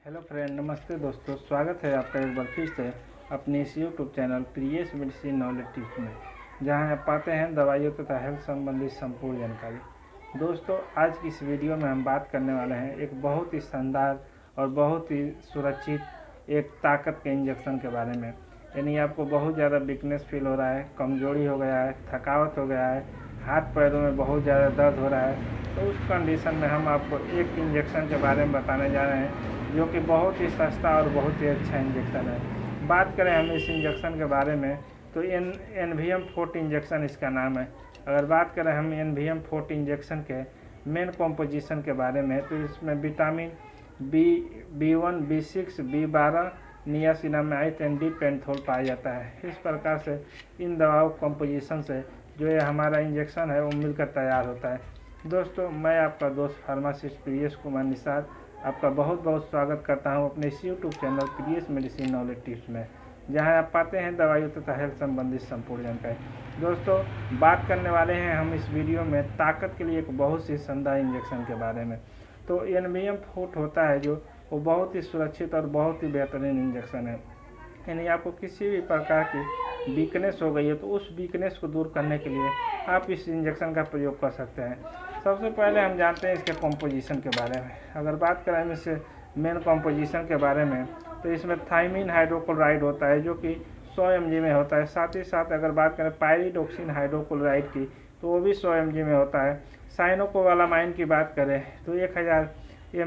Hello friend, नमस्ते दोस्तों। स्वागत है आपका एक बार फिर से अपने इस YouTube channel Priyas medicine knowledge tips में, जहां आप पाते हैं दवाइयों तथा हेल्थ संबंधित संपूर्ण जानकारी। दोस्तों, आज की इस वीडियो में हम बात करने वाले हैं एक बहुत ही शानदार और बहुत ही सुरक्षित एक ताकत के इंजेक्शन के बारे में। यानी आपको बहुत ज़्यादा वीकनेस फील हो रहा है, कमजोरी हो गया है, थकावट हो गया है, हाथ पैरों में बहुत ज़्यादा दर्द हो रहा है, तो उस कंडीशन में हम आपको एक इंजेक्शन के बारे में बताने जा रहे हैं जो कि बहुत ही सस्ता और बहुत ही अच्छा इंजेक्शन है। बात करें हम इस इंजेक्शन के बारे में तो एनवीएम फोर्ट इंजेक्शन इसका नाम है। अगर बात करें हम एनवीएम फोर्ट इंजेक्शन के मेन कॉम्पोजिशन के बारे में तो इसमें vitamin B1, B6, B12, niacinamide and डिपेंथोल पाया जाता है। इस प्रकार से इन दवाओं कॉम्पोजिशन से जो ये हमारा इंजेक्शन है वो मिलकर तैयार होता है। दोस्तों, मैं आपका दोस्त फार्मासिस्ट प्रियेश कुमार निषाद आपका बहुत बहुत स्वागत करता हूं अपने इस YouTube channel Priyas medicine knowledge tips में, जहां आप पाते हैं दवाइयों तथा हेल्थ संबंधित संपूर्ण जानकारी। दोस्तों, बात करने वाले हैं हम इस वीडियो में ताकत के लिए एक बहुत ही शानदार इंजेक्शन के बारे में। तो एनवीएम फोर्ट होता है जो वो बहुत ही सुरक्षित और बहुत ही बेहतरीन इंजेक्शन है। यानी आपको किसी भी प्रकार की वीकनेस हो गई है तो उस वीकनेस को दूर करने के लिए आप इस इंजेक्शन का प्रयोग कर सकते हैं। सबसे पहले हम जानते हैं इसके कॉम्पोजिशन के बारे में। अगर बात करें इससे मेन कॉम्पोजिशन के बारे में तो इसमें थायमीन हाइड्रोक्लोराइड होता है जो कि 100 mg में होता है। साथ ही साथ अगर बात करें पायरिडोक्सिन हाइड्रोक्लोराइड की तो वो भी 100 mg में होता है। साइनोकोबालामाइन की बात करें तो 1000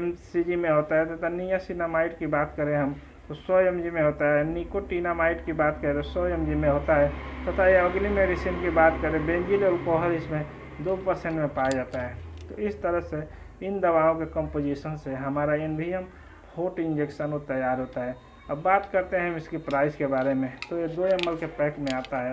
mcg में होता है तथा नियासिनामाइड की बात करें हम तो 100 mg में होता है। निकोटिनामाइड की बात करें तो 100 mg में होता है तथा ये अगली मेडिसिन की बात करें बेंजील अल्कोहल इसमें 2% में पाया जाता है। तो इस तरह से इन दवाओं के कंपोजिशन से हमारा एनवीएम फोर्ट इंजेक्शन वो तैयार होता है। अब बात करते हैं हम इसकी प्राइस के बारे में। तो ये 2 ml के पैक में आता है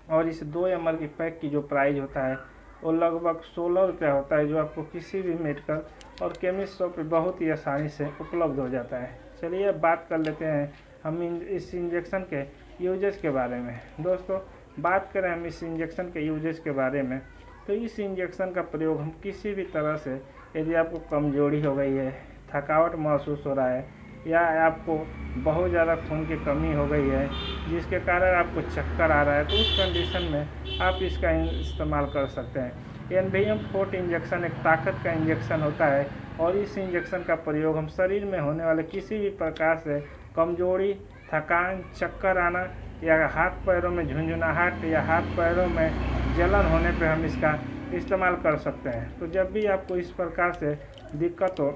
और इस 2 ml की पैक की जो प्राइस होता है वो लगभग 16 रुपये होता है, जो आपको किसी भी मेडिकल और केमिस्ट शॉप पर बहुत ही आसानी से उपलब्ध हो जाता है। चलिए अब बात कर लेते हैं हम इस इंजेक्शन के यूजेस के बारे में। दोस्तों, बात करें हम इस इंजेक्शन के यूजेस के बारे में तो इस इंजेक्शन का प्रयोग हम किसी भी तरह से, यदि आपको कमजोरी हो गई है, थकावट महसूस हो रहा है या आपको बहुत ज़्यादा खून की कमी हो गई है जिसके कारण आपको चक्कर आ रहा है, तो उस कंडीशन में आप इसका इस्तेमाल कर सकते हैं। एनवीएम फोर्ट इंजेक्शन एक ताकत का इंजेक्शन होता है और इस इंजेक्शन का प्रयोग हम शरीर में होने वाले किसी भी प्रकार से कमजोरी, थकान, चक्कर आना या हाथ पैरों में झुंझुनाहट या हाथ पैरों में जलन होने पे हम इसका इस्तेमाल कर सकते हैं। तो जब भी आपको इस प्रकार से दिक्कत हो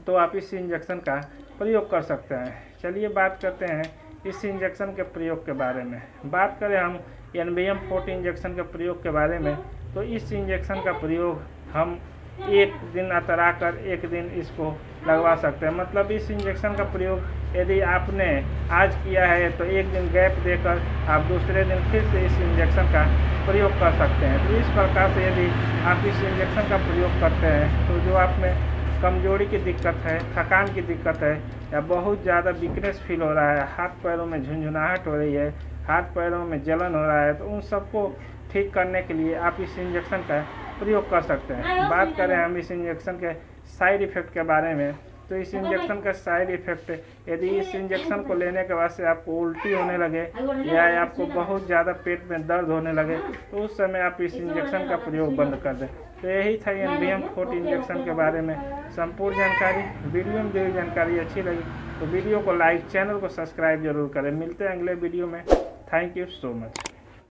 तो आप इस इंजेक्शन का प्रयोग कर सकते हैं। चलिए बात करते हैं इस इंजेक्शन के प्रयोग के बारे में। बात करें हम एनवीएम फोर्ट इंजेक्शन के प्रयोग के बारे में तो इस इंजेक्शन का प्रयोग हम एक दिन अतरा कर एक दिन इसको लगवा सकते हैं। मतलब इस इंजेक्शन का प्रयोग यदि आपने आज किया है तो एक दिन गैप देकर आप दूसरे दिन फिर से इस इंजेक्शन का प्रयोग कर सकते हैं। तो इस प्रकार से यदि आप इस इंजेक्शन का प्रयोग करते हैं तो जो आप में कमजोरी की दिक्कत है, थकान की दिक्कत है या बहुत ज़्यादा वीकनेस फील हो रहा है, हाथ पैरों में झुंझुनाहट हो रही है, हाथ पैरों में जलन हो रहा है, तो उन सबको ठीक करने के लिए आप इस इंजेक्शन का प्रयोग कर सकते हैं। बात करें हम इस इंजेक्शन के साइड इफ़ेक्ट के बारे में तो इस इंजेक्शन का साइड इफ़ेक्ट, यदि इस इंजेक्शन को लेने के बाद से आपको उल्टी होने लगे या आपको बहुत ज़्यादा पेट में दर्द होने लगे तो उस समय आप इस इंजेक्शन का प्रयोग बंद कर दें। तो यही था एनवीएम फोर्ट इंजेक्शन के बारे में संपूर्ण जानकारी। वीडियो में दी जानकारी अच्छी लगी तो वीडियो को लाइक, चैनल को सब्सक्राइब जरूर करें। मिलते हैं अगले वीडियो में। Thank you so much.